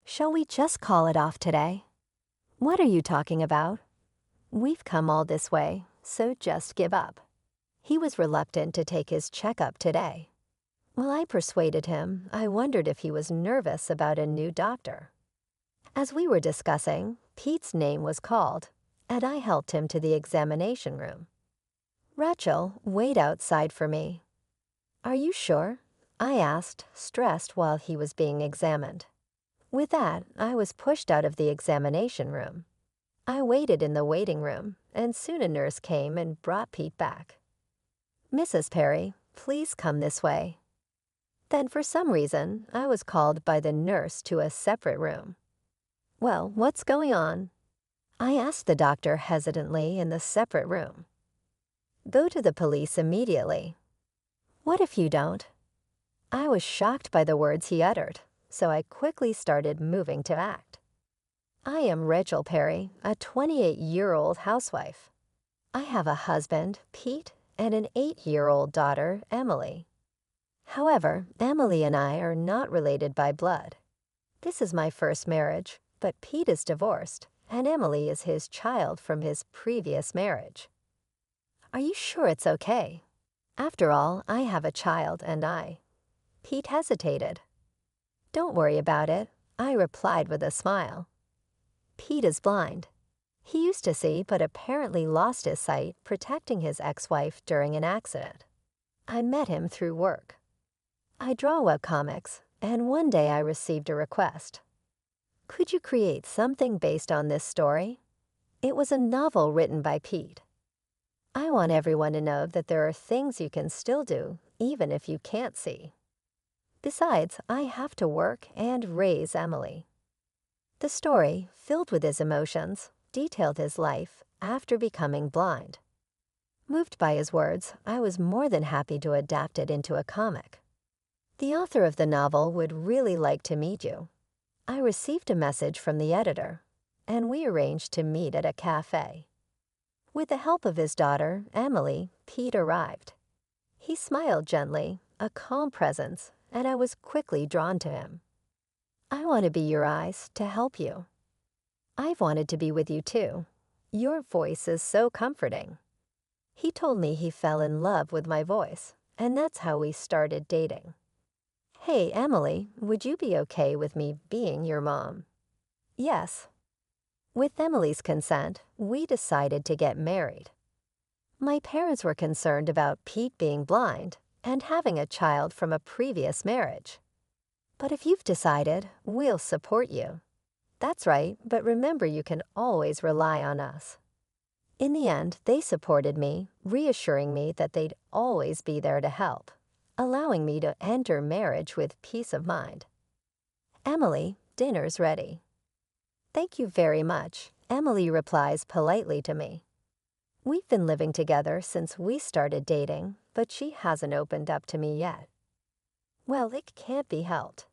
Shall we just call it off today? What are you talking about? We've come all this way, so just give up. He was reluctant to take his checkup today. While I persuaded him, I wondered if he was nervous about a new doctor. As we were discussing, Pete's name was called, and I helped him to the examination room. Rachel, wait outside for me. Are you sure? I asked, stressed while he was being examined. With that, I was pushed out of the examination room. I waited in the waiting room, and soon a nurse came and brought Pete back. Mrs. Perry, please come this way. Then for some reason, I was called by the nurse to a separate room. Well, what's going on? I asked the doctor hesitantly in the separate room. Go to the police immediately. What if you don't? I was shocked by the words he uttered, so I quickly started moving to act. I am Rachel Perry, a 28-year-old housewife. I have a husband, Pete, and an 8-year-old daughter, Emily. However, Emily and I are not related by blood. This is my first marriage, but Pete is divorced, and Emily is his child from his previous marriage. Are you sure it's okay? After all, I have a child and Pete hesitated. Don't worry about it, I replied with a smile. Pete is blind. He used to see but apparently lost his sight protecting his ex-wife during an accident. I met him through work. I draw webcomics, and one day I received a request. Could you create something based on this story? It was a novel written by Pete. I want everyone to know that there are things you can still do, even if you can't see. Besides, I have to work and raise Emily. The story, filled with his emotions, detailed his life after becoming blind. Moved by his words, I was more than happy to adapt it into a comic. The author of the novel would really like to meet you. I received a message from the editor, and we arranged to meet at a cafe. With the help of his daughter, Emily, Pete arrived. He smiled gently, a calm presence, and I was quickly drawn to him. I want to be your eyes to help you. I've wanted to be with you too. Your voice is so comforting. He told me he fell in love with my voice, and that's how we started dating. Hey, Emily, would you be okay with me being your mom? Yes. With Emily's consent, we decided to get married. My parents were concerned about Pete being blind and having a child from a previous marriage. But if you've decided, we'll support you. That's right, but remember you can always rely on us. In the end, they supported me, reassuring me that they'd always be there to help, allowing me to enter marriage with peace of mind. Emily, dinner's ready. Thank you very much, Emily replies politely to me. We've been living together since we started dating, but she hasn't opened up to me yet. Well, it can't be helped.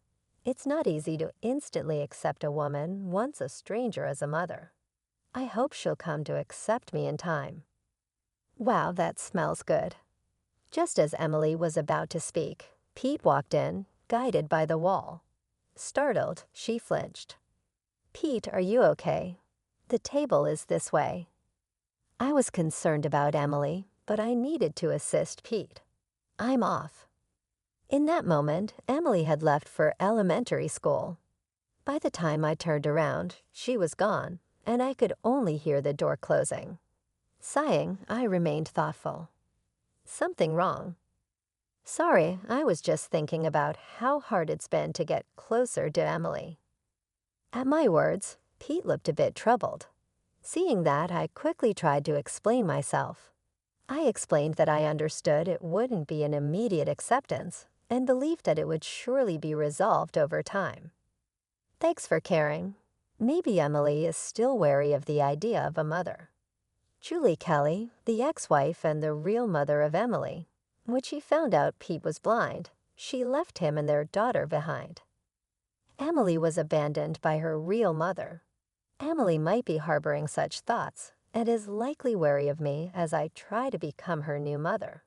It's not easy to instantly accept a woman once a stranger as a mother. I hope she'll come to accept me in time. Wow, that smells good. Just as Emily was about to speak, Pete walked in, guided by the wall. Startled, she flinched. Pete, are you okay? The table is this way. I was concerned about Emily, but I needed to assist Pete. I'm off. In that moment, Emily had left for elementary school. By the time I turned around, she was gone, and I could only hear the door closing. Sighing, I remained thoughtful. Something wrong? Sorry, I was just thinking about how hard it's been to get closer to Emily. At my words, Pete looked a bit troubled. Seeing that, I quickly tried to explain myself. I explained that I understood it wouldn't be an immediate acceptance and believed that it would surely be resolved over time. Thanks for caring. Maybe Emily is still wary of the idea of a mother. Julie Kelly, the ex-wife and the real mother of Emily, when she found out Pete was blind, she left him and their daughter behind. Emily was abandoned by her real mother. Emily might be harboring such thoughts and is likely wary of me as I try to become her new mother.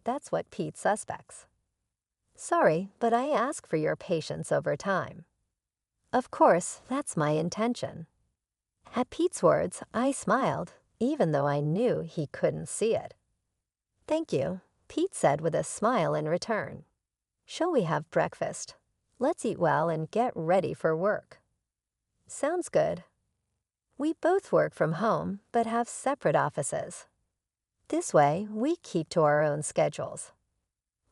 That's what Pete suspects. Sorry, but I ask for your patience over time. Of course, that's my intention. At Pete's words, I smiled, even though I knew he couldn't see it. Thank you, Pete said with a smile in return. Shall we have breakfast? Let's eat well and get ready for work. Sounds good. We both work from home, but have separate offices. This way, we keep to our own schedules.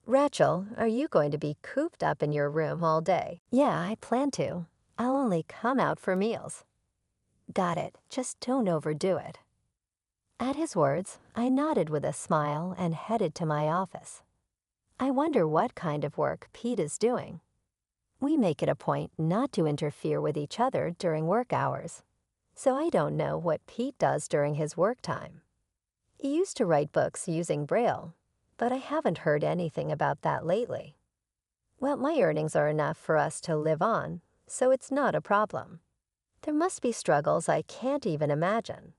Rachel, are you going to be cooped up in your room all day? Yeah, I plan to. I'll only come out for meals. Got it, just don't overdo it. At his words, I nodded with a smile and headed to my office. I wonder what kind of work Pete is doing. We make it a point not to interfere with each other during work hours, so I don't know what Pete does during his work time. He used to write books using Braille, but I haven't heard anything about that lately. Well, my earnings are enough for us to live on, so it's not a problem. There must be struggles I can't even imagine.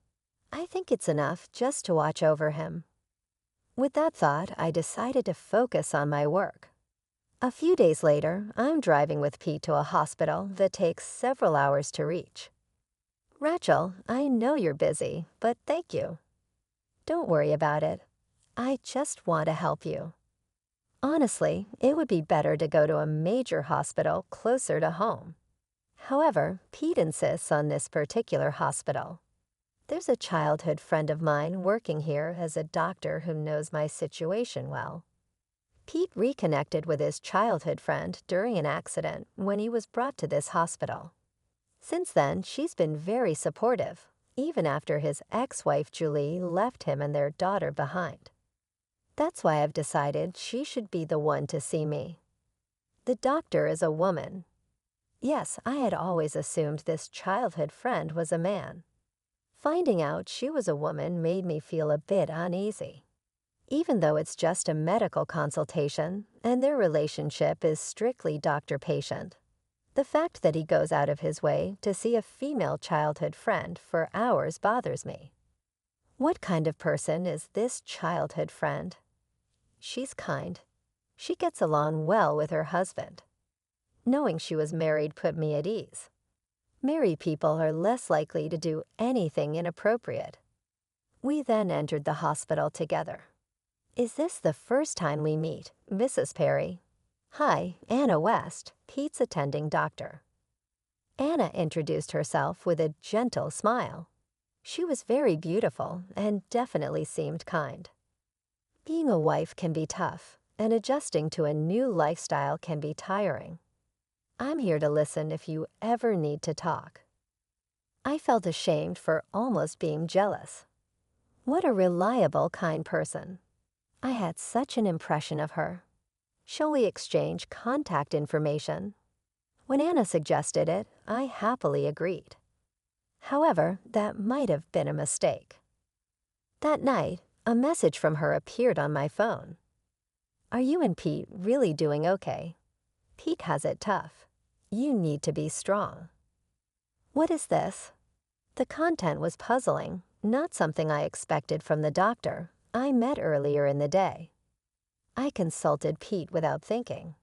I think it's enough just to watch over him. With that thought, I decided to focus on my work. A few days later, I'm driving with Pete to a hospital that takes several hours to reach. Rachel, I know you're busy, but thank you. Don't worry about it. I just want to help you. Honestly, it would be better to go to a major hospital closer to home. However, Pete insists on this particular hospital. There's a childhood friend of mine working here as a doctor who knows my situation well. Pete reconnected with his childhood friend during an accident when he was brought to this hospital. Since then, she's been very supportive, even after his ex-wife Julie left him and their daughter behind. That's why I've decided she should be the one to see me. The doctor is a woman. Yes, I had always assumed this childhood friend was a man. Finding out she was a woman made me feel a bit uneasy. Even though it's just a medical consultation and their relationship is strictly doctor-patient, the fact that he goes out of his way to see a female childhood friend for hours bothers me. What kind of person is this childhood friend? She's kind. She gets along well with her husband. Knowing she was married put me at ease. Married people are less likely to do anything inappropriate. We then entered the hospital together. Is this the first time we meet, Mrs. Perry? Hi, Anna West, Pete's attending doctor. Anna introduced herself with a gentle smile. She was very beautiful and definitely seemed kind. Being a wife can be tough, and adjusting to a new lifestyle can be tiring. I'm here to listen if you ever need to talk. I felt ashamed for almost being jealous. What a reliable, kind person. I had such an impression of her. Shall we exchange contact information? When Anna suggested it, I happily agreed. However, that might have been a mistake. That night, a message from her appeared on my phone. Are you and Pete really doing okay? Pete has it tough. You need to be strong. What is this? The content was puzzling, not something I expected from the doctor I met earlier in the day. I consulted Pete without thinking.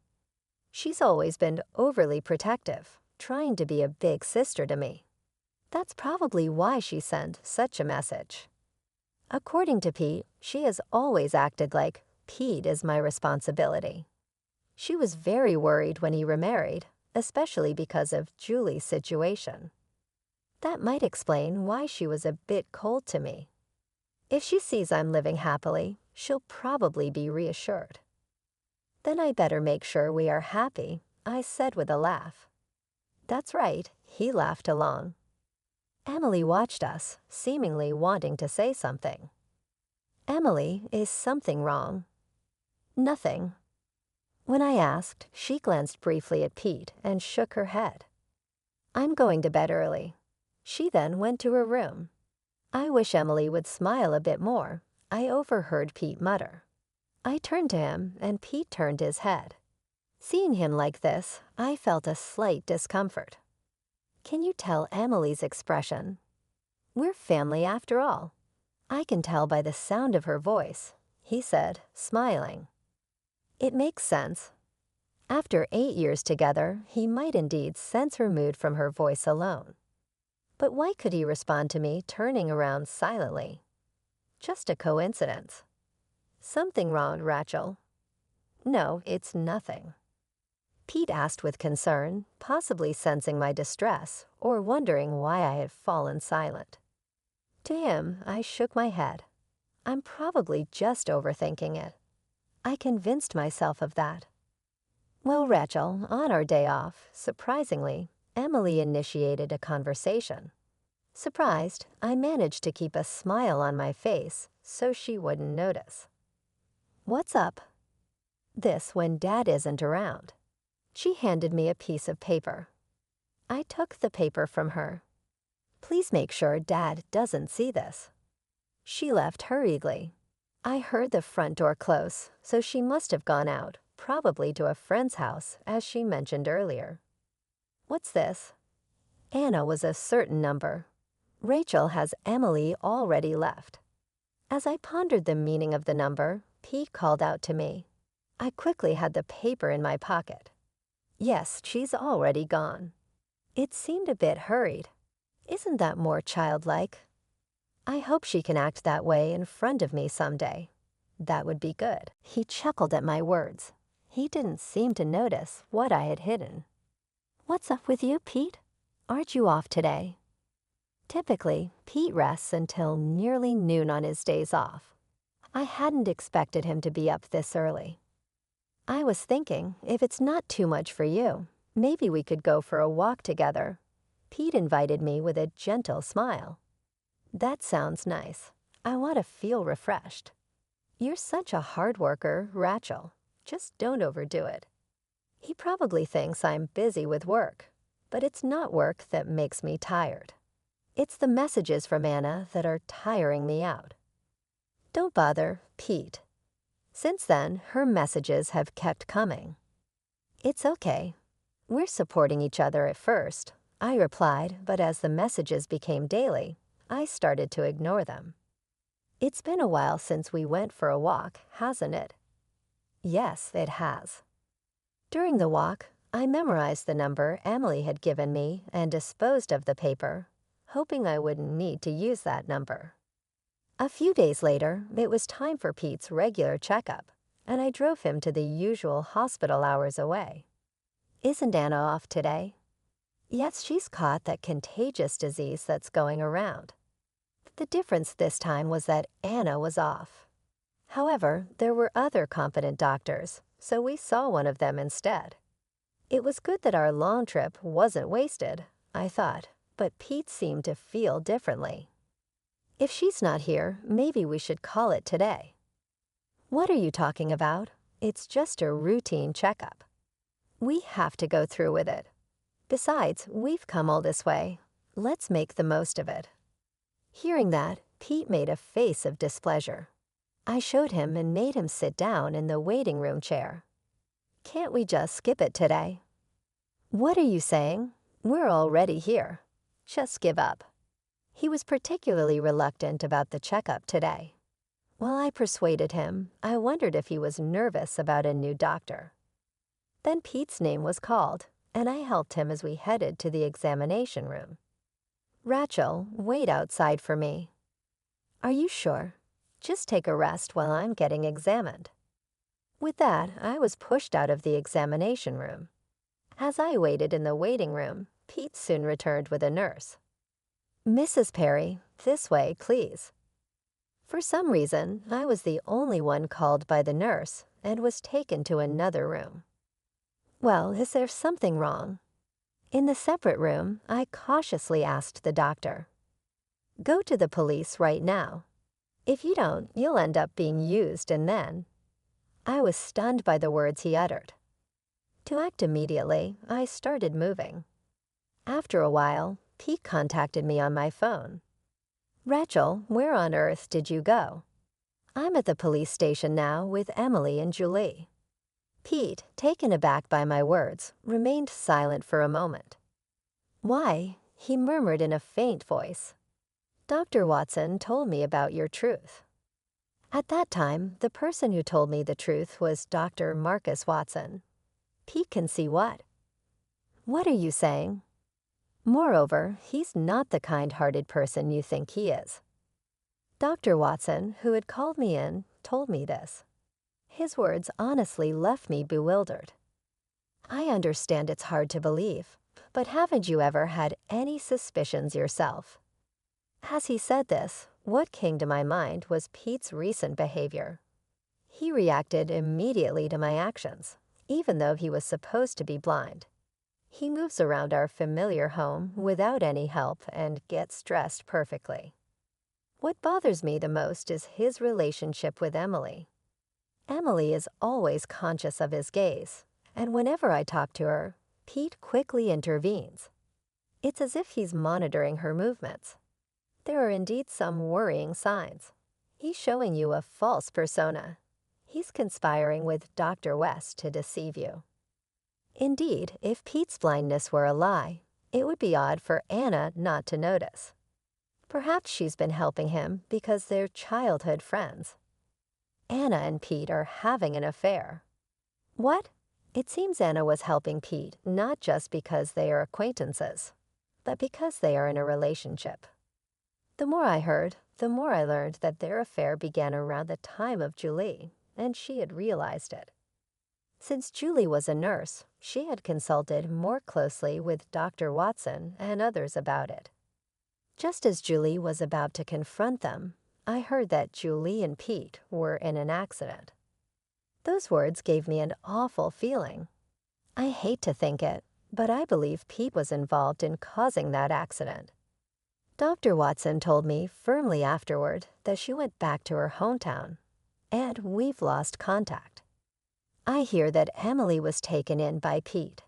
She's always been overly protective, trying to be a big sister to me. That's probably why she sent such a message. According to Pete, she has always acted like Pete is my responsibility. She was very worried when he remarried, especially because of Julie's situation. That might explain why she was a bit cold to me. If she sees I'm living happily, she'll probably be reassured. Then I better make sure we are happy, I said with a laugh. That's right, he laughed along. Emily watched us, seemingly wanting to say something. Emily, is something wrong? Nothing. When I asked, she glanced briefly at Pete and shook her head. I'm going to bed early. She then went to her room. I wish Emily would smile a bit more, I overheard Pete mutter. I turned to him, and Pete turned his head. Seeing him like this, I felt a slight discomfort. Can you tell Emily's expression? We're family after all. I can tell by the sound of her voice, he said, smiling. It makes sense. After 8 years together, he might indeed sense her mood from her voice alone. But why could he respond to me turning around silently? Just a coincidence. Something wrong, Rachel? No, it's nothing. Pete asked with concern, possibly sensing my distress or wondering why I had fallen silent. To him, I shook my head. I'm probably just overthinking it. I convinced myself of that. Well, Rachel, on our day off, surprisingly, Emily initiated a conversation. Surprised, I managed to keep a smile on my face so she wouldn't notice. What's up? This when Dad isn't around. She handed me a piece of paper. I took the paper from her. Please make sure Dad doesn't see this. She left hurriedly. I heard the front door close, so she must have gone out, probably to a friend's house, as she mentioned earlier. What's this? Anna was a certain number. Rachel has Emily already left. As I pondered the meaning of the number, Pete called out to me. I quickly had the paper in my pocket. Yes, she's already gone. It seemed a bit hurried. Isn't that more childlike? I hope she can act that way in front of me someday. That would be good. He chuckled at my words. He didn't seem to notice what I had hidden. What's up with you, Pete? Aren't you off today? Typically, Pete rests until nearly noon on his days off. I hadn't expected him to be up this early. I was thinking, if it's not too much for you, maybe we could go for a walk together. Pete invited me with a gentle smile. That sounds nice. I want to feel refreshed. You're such a hard worker, Rachel. Just don't overdo it. He probably thinks I'm busy with work, but it's not work that makes me tired. It's the messages from Anna that are tiring me out. Don't bother, Pete. Since then, her messages have kept coming. It's okay. We're supporting each other at first, I replied, but as the messages became daily, I started to ignore them. It's been a while since we went for a walk, hasn't it? Yes, it has. During the walk, I memorized the number Emily had given me and disposed of the paper, hoping I wouldn't need to use that number. A few days later, it was time for Pete's regular checkup, and I drove him to the usual hospital hours away. Isn't Anna off today? Yes, she's caught that contagious disease that's going around. The difference this time was that Anna was off. However, there were other competent doctors, so we saw one of them instead. It was good that our long trip wasn't wasted, I thought, but Pete seemed to feel differently. If she's not here, maybe we should call it today. What are you talking about? It's just a routine checkup. We have to go through with it. Besides, we've come all this way. Let's make the most of it. Hearing that, Pete made a face of displeasure. I showed him and made him sit down in the waiting room chair. Can't we just skip it today? What are you saying? We're already here. Just give up. He was particularly reluctant about the checkup today. While I persuaded him, I wondered if he was nervous about a new doctor. Then Pete's name was called, and I helped him as we headed to the examination room. Rachel, wait outside for me. Are you sure? Just take a rest while I'm getting examined. With that, I was pushed out of the examination room. As I waited in the waiting room, Pete soon returned with a nurse. Mrs. Perry, this way, please. For some reason, I was the only one called by the nurse and was taken to another room. Well, is there something wrong? In the separate room, I cautiously asked the doctor. Go to the police right now. If you don't, you'll end up being used and then. I was stunned by the words he uttered. To act immediately, I started moving. After a while, Pete contacted me on my phone. Rachel, where on earth did you go? I'm at the police station now with Emily and Julie. Pete, taken aback by my words, remained silent for a moment. Why? He murmured in a faint voice. Dr. Watson told me about your truth. At that time, the person who told me the truth was Dr. Marcus Watson. Pete can see what? What are you saying? Moreover, he's not the kind-hearted person you think he is. Dr. Watson, who had called me in, told me this. His words honestly left me bewildered. I understand it's hard to believe, but haven't you ever had any suspicions yourself? As he said this, what came to my mind was Pete's recent behavior. He reacted immediately to my actions, even though he was supposed to be blind. He moves around our familiar home without any help and gets dressed perfectly. What bothers me the most is his relationship with Emily. Emily is always conscious of his gaze, and whenever I talk to her, Pete quickly intervenes. It's as if he's monitoring her movements. There are indeed some worrying signs. He's showing you a false persona. He's conspiring with Dr. West to deceive you. Indeed, if Pete's blindness were a lie, it would be odd for Anna not to notice. Perhaps she's been helping him because they're childhood friends. Anna and Pete are having an affair. What? It seems Anna was helping Pete not just because they are acquaintances, but because they are in a relationship. The more I heard, the more I learned that their affair began around the time of Julie, and she had realized it. Since Julie was a nurse, she had consulted more closely with Dr. Watson and others about it. Just as Julie was about to confront them, I heard that Julie and Pete were in an accident. Those words gave me an awful feeling. I hate to think it, but I believe Pete was involved in causing that accident. Dr. Watson told me firmly afterward that she went back to her hometown, and we've lost contact. I hear that Emily was taken in by Pete.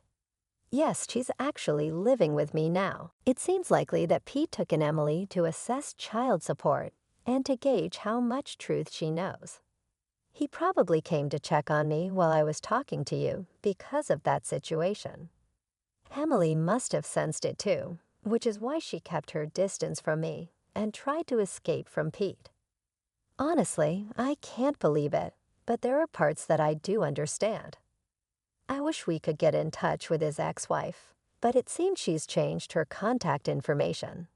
Yes, she's actually living with me now. It seems likely that Pete took in Emily to assess child support and to gauge how much truth she knows. He probably came to check on me while I was talking to you because of that situation. Emily must have sensed it too, which is why she kept her distance from me and tried to escape from Pete. Honestly, I can't believe it, but there are parts that I do understand. I wish we could get in touch with his ex-wife, but it seems she's changed her contact information.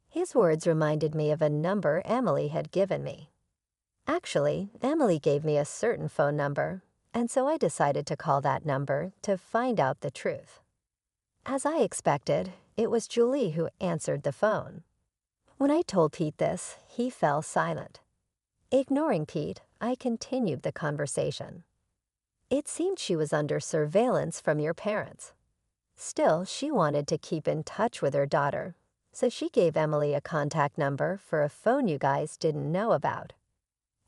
His words reminded me of a number Emily had given me. Actually, Emily gave me a certain phone number, and so I decided to call that number to find out the truth. As I expected, it was Julie who answered the phone. When I told Pete this, he fell silent. Ignoring Pete, I continued the conversation. It seemed she was under surveillance from your parents. Still, she wanted to keep in touch with her daughter, so she gave Emily a contact number for a phone you guys didn't know about.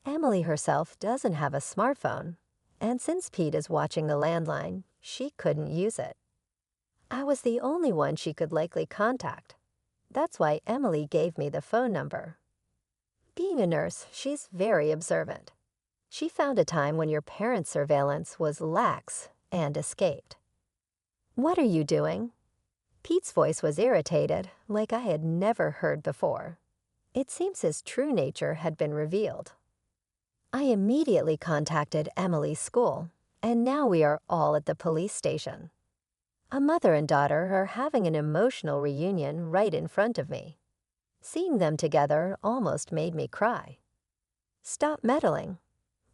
Emily herself doesn't have a smartphone, and since Pete is watching the landline, she couldn't use it. I was the only one she could likely contact. That's why Emily gave me the phone number. Being a nurse, she's very observant. She found a time when your parents' surveillance was lax and escaped. What are you doing? Pete's voice was irritated, like I had never heard before. It seems his true nature had been revealed. I immediately contacted Emily's school, and now we are all at the police station. A mother and daughter are having an emotional reunion right in front of me. Seeing them together almost made me cry. Stop meddling.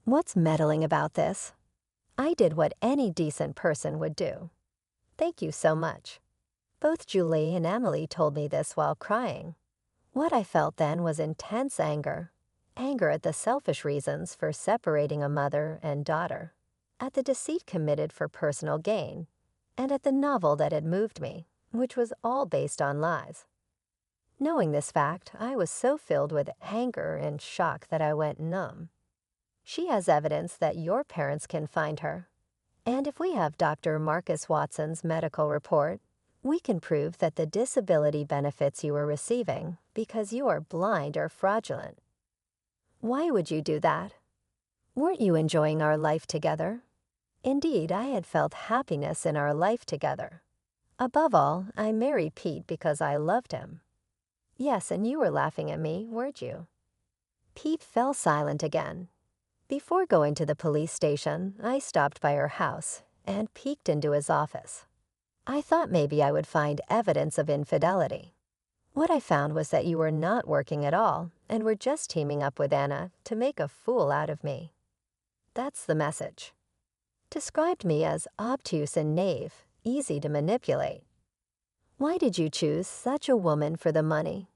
What's meddling about this? I did what any decent person would do. Thank you so much. Both Julie and Emily told me this while crying. What I felt then was intense anger. Anger at the selfish reasons for separating a mother and daughter, at the deceit committed for personal gain, and at the novel that had moved me, which was all based on lies. Knowing this fact, I was so filled with anger and shock that I went numb. She has evidence that your parents can find her, and if we have Dr. Marcus Watson's medical report, we can prove that the disability benefits you are receiving because you are blind are fraudulent. Why would you do that? Weren't you enjoying our life together? Indeed, I had felt happiness in our life together. Above all, I married Pete because I loved him. Yes, and you were laughing at me, weren't you? Pete fell silent again. Before going to the police station, I stopped by her house, and peeked into his office. I thought maybe I would find evidence of infidelity. What I found was that you were not working at all and were just teaming up with Anna to make a fool out of me. That's the message. Described me as obtuse and knave, easy to manipulate. Why did you choose such a woman for the money?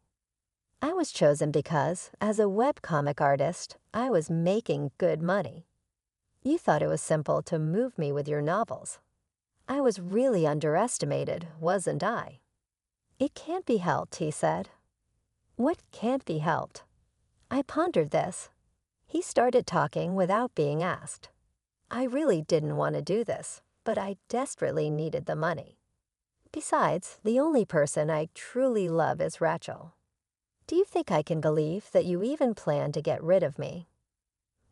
I was chosen because, as a webcomic artist, I was making good money. You thought it was simple to move me with your novels. I was really underestimated, wasn't I? It can't be helped, he said. What can't be helped? I pondered this. He started talking without being asked. I really didn't want to do this, but I desperately needed the money. Besides, the only person I truly love is Rachel. Do you think I can believe that you even plan to get rid of me?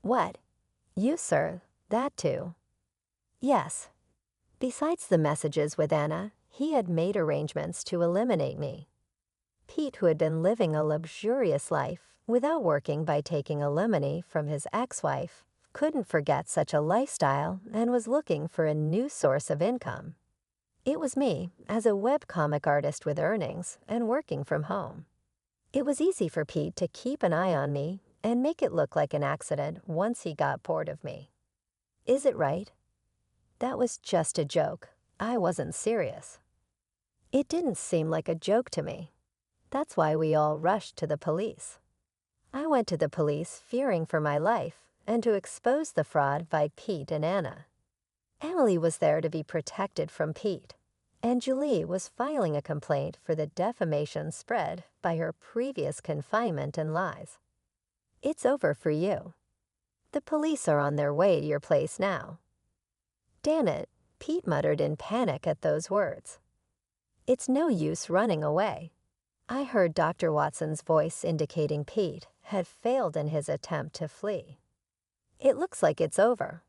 What? You, sir, that too. Yes. Besides the messages with Anna, he had made arrangements to eliminate me. Pete, who had been living a luxurious life without working by taking alimony from his ex-wife, couldn't forget such a lifestyle and was looking for a new source of income. It was me, as a webcomic artist with earnings and working from home. It was easy for Pete to keep an eye on me and make it look like an accident once he got bored of me. Is it right? That was just a joke. I wasn't serious. It didn't seem like a joke to me. That's why we all rushed to the police. I went to the police fearing for my life and to expose the fraud by Pete and Anna. Emily was there to be protected from Pete, and Julie was filing a complaint for the defamation spread by her previous confinement and lies. It's over for you. The police are on their way to your place now. Damn it, Pete muttered in panic at those words. It's no use running away. I heard Dr. Watson's voice indicating Pete had failed in his attempt to flee. It looks like it's over.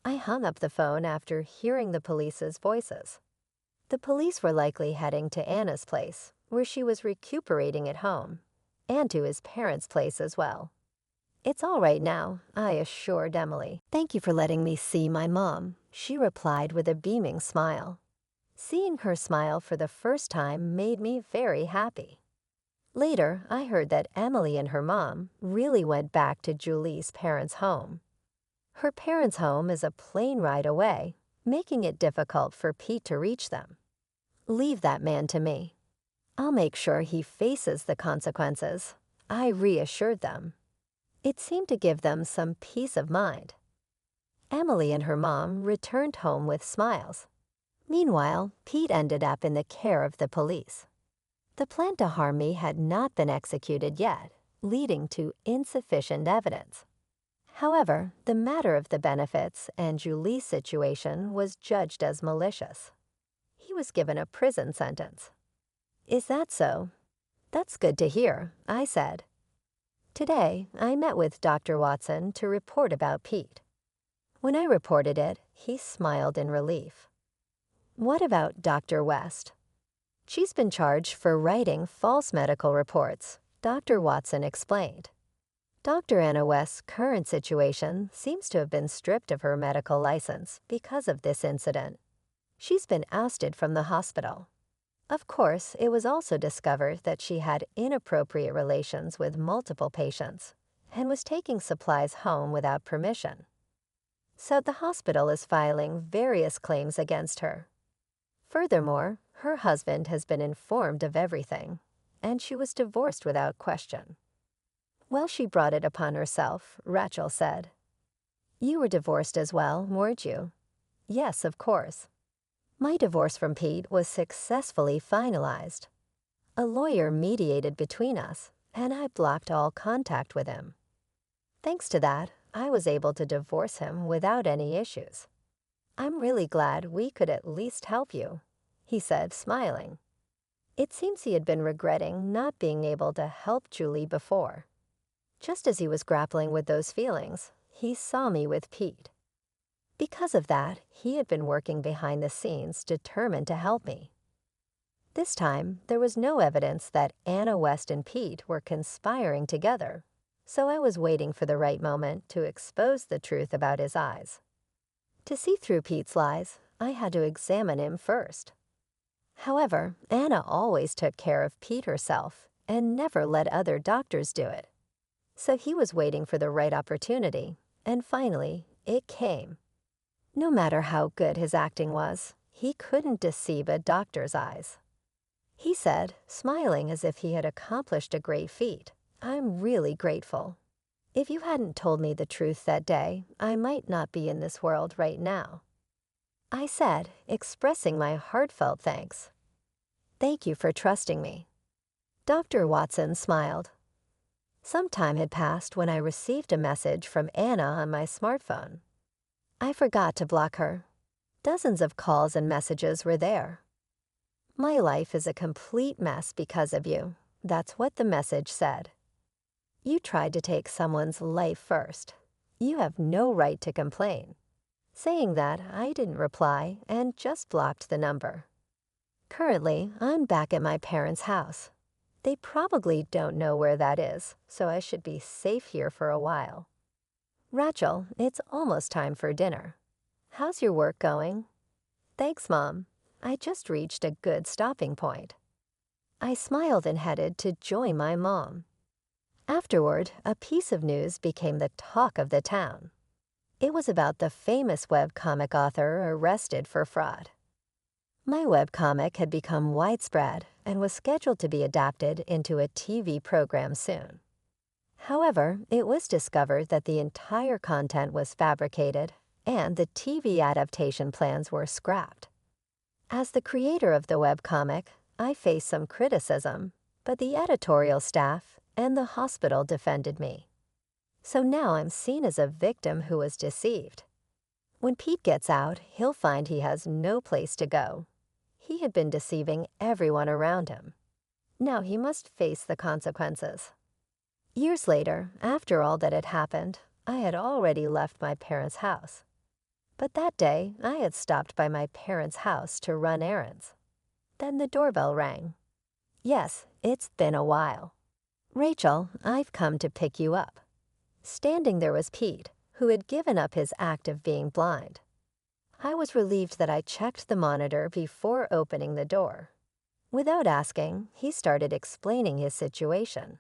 I hung up the phone after hearing the police's voices. The police were likely heading to Anna's place, where she was recuperating at home, and to his parents' place as well. It's all right now, I assured Emily. Thank you for letting me see my mom, she replied with a beaming smile. Seeing her smile for the first time made me very happy. Later, I heard that Emily and her mom really went back to Julie's parents' home. Her parents' home is a plane ride away, making it difficult for Pete to reach them. Leave that man to me. I'll make sure he faces the consequences, I reassured them. It seemed to give them some peace of mind. Emily and her mom returned home with smiles. Meanwhile, Pete ended up in the care of the police. The plan to harm me had not been executed yet, leading to insufficient evidence. However, the matter of the benefits and Julie's situation was judged as malicious. He was given a prison sentence. Is that so? That's good to hear, I said. Today, I met with Dr. Watson to report about Pete. When I reported it, he smiled in relief. What about Dr. West? She's been charged for writing false medical reports, Dr. Watson explained. Dr. Anna West's current situation seems to have been stripped of her medical license because of this incident. She's been ousted from the hospital. Of course, it was also discovered that she had inappropriate relations with multiple patients and was taking supplies home without permission. So the hospital is filing various claims against her. Furthermore, her husband has been informed of everything, and she was divorced without question. Well, she brought it upon herself, Rachel said. You were divorced as well, weren't you? Yes, of course. My divorce from Pete was successfully finalized. A lawyer mediated between us, and I blocked all contact with him. Thanks to that, I was able to divorce him without any issues. I'm really glad we could at least help you, he said, smiling. It seems he had been regretting not being able to help Julie before. Just as he was grappling with those feelings, he saw me with Pete. Because of that, he had been working behind the scenes, determined to help me. This time, there was no evidence that Anna West and Pete were conspiring together, so I was waiting for the right moment to expose the truth about his eyes. To see through Pete's lies, I had to examine him first. However, Anna always took care of Pete herself and never let other doctors do it. So he was waiting for the right opportunity, and finally, it came. No matter how good his acting was, he couldn't deceive a doctor's eyes. He said, smiling as if he had accomplished a great feat, "I'm really grateful. If you hadn't told me the truth that day, I might not be in this world right now." I said, expressing my heartfelt thanks. "Thank you for trusting me." Dr. Watson smiled. Some time had passed when I received a message from Anna on my smartphone. I forgot to block her. Dozens of calls and messages were there. "My life is a complete mess because of you," that's what the message said. "You tried to take someone's life first. You have no right to complain." Saying that, I didn't reply and just blocked the number. Currently, I'm back at my parents' house. They probably don't know where that is, so I should be safe here for a while. "Rachel, it's almost time for dinner. How's your work going?" "Thanks, Mom. I just reached a good stopping point." I smiled and headed to join my mom. Afterward, a piece of news became the talk of the town. It was about the famous webcomic author arrested for fraud. My webcomic had become widespread and was scheduled to be adapted into a TV program soon. However, it was discovered that the entire content was fabricated and the TV adaptation plans were scrapped. As the creator of the webcomic, I faced some criticism, but the editorial staff and the hospital defended me. So now I'm seen as a victim who was deceived. When Pete gets out, he'll find he has no place to go. He had been deceiving everyone around him. Now he must face the consequences. Years later, after all that had happened, I had already left my parents' house. But that day, I had stopped by my parents' house to run errands. Then the doorbell rang. "Yes, it's been a while." "Rachel, I've come to pick you up." Standing there was Pete, who had given up his act of being blind. I was relieved that I checked the monitor before opening the door. Without asking, he started explaining his situation.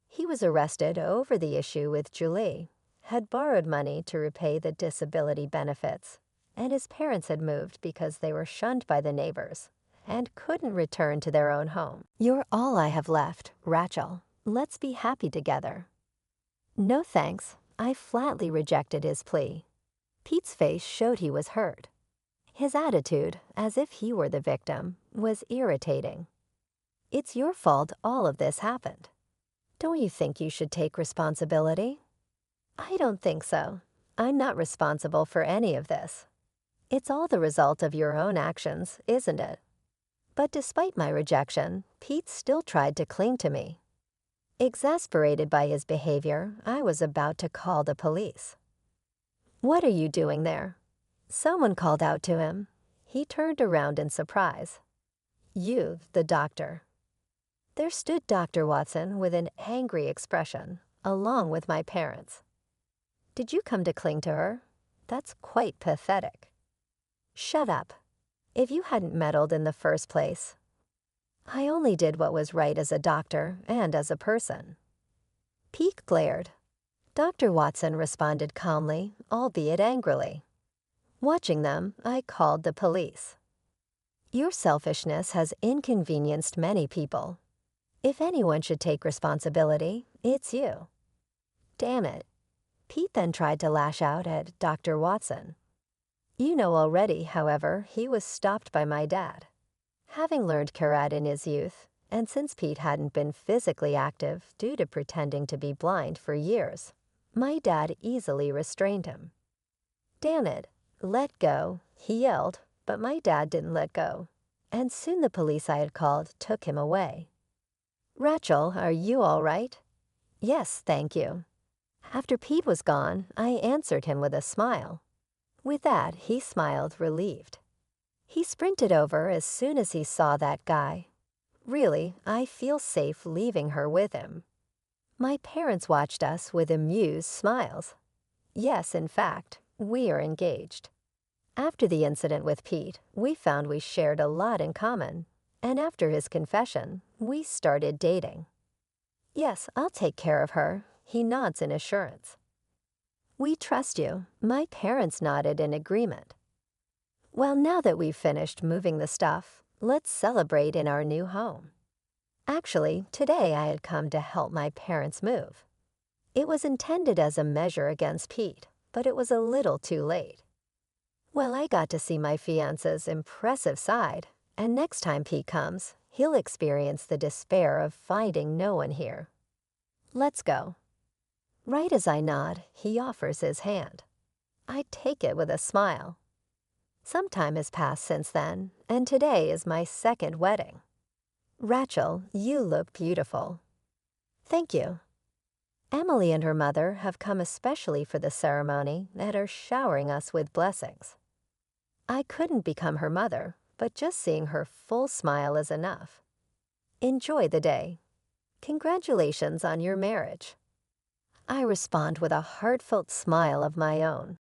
He was arrested over the issue with Julie, had borrowed money to repay the disability benefits, and his parents had moved because they were shunned by the neighbors and couldn't return to their own home. "You're all I have left, Rachel. Let's be happy together." "No thanks." I flatly rejected his plea. Pete's face showed he was hurt. His attitude, as if he were the victim, was irritating. "It's your fault all of this happened. Don't you think you should take responsibility?" "I don't think so. I'm not responsible for any of this. It's all the result of your own actions, isn't it?" But despite my rejection, Pete still tried to cling to me. Exasperated by his behavior, I was about to call the police. "What are you doing there?" Someone called out to him. He turned around in surprise. "You, the doctor." There stood Dr. Watson with an angry expression, along with my parents. "Did you come to cling to her? That's quite pathetic." "Shut up. If you hadn't meddled in the first place." I only did what was right as a doctor and as a person. Pete glared. Dr. Watson responded calmly, albeit angrily. Watching them, I called the police. "Your selfishness has inconvenienced many people. If anyone should take responsibility, it's you." "Damn it." Pete then tried to lash out at Dr. Watson. You know already, however, he was stopped by my dad. Having learned karate in his youth, and since Pete hadn't been physically active due to pretending to be blind for years, my dad easily restrained him. "Damn it, let go," he yelled, but my dad didn't let go, and soon the police I had called took him away. "Rachel, are you all right?" "Yes, thank you." After Pete was gone, I answered him with a smile. With that, he smiled, relieved. He sprinted over as soon as he saw that guy. Really, I feel safe leaving her with him. My parents watched us with amused smiles. Yes, in fact, we are engaged. After the incident with Pete, we found we shared a lot in common, and after his confession, we started dating. Yes, I'll take care of her, he nods in assurance. We trust you, my parents nodded in agreement. Well, now that we've finished moving the stuff, let's celebrate in our new home. Actually, today I had come to help my parents move. It was intended as a measure against Pete, but it was a little too late. Well, I got to see my fiancé's impressive side, and next time Pete comes, he'll experience the despair of finding no one here. Let's go. Right as I nod, he offers his hand. I take it with a smile. Some time has passed since then, and today is my second wedding. Rachel, you look beautiful. Thank you. Emily and her mother have come especially for the ceremony and are showering us with blessings. I couldn't become her mother, but just seeing her full smile is enough. Enjoy the day. Congratulations on your marriage. I respond with a heartfelt smile of my own.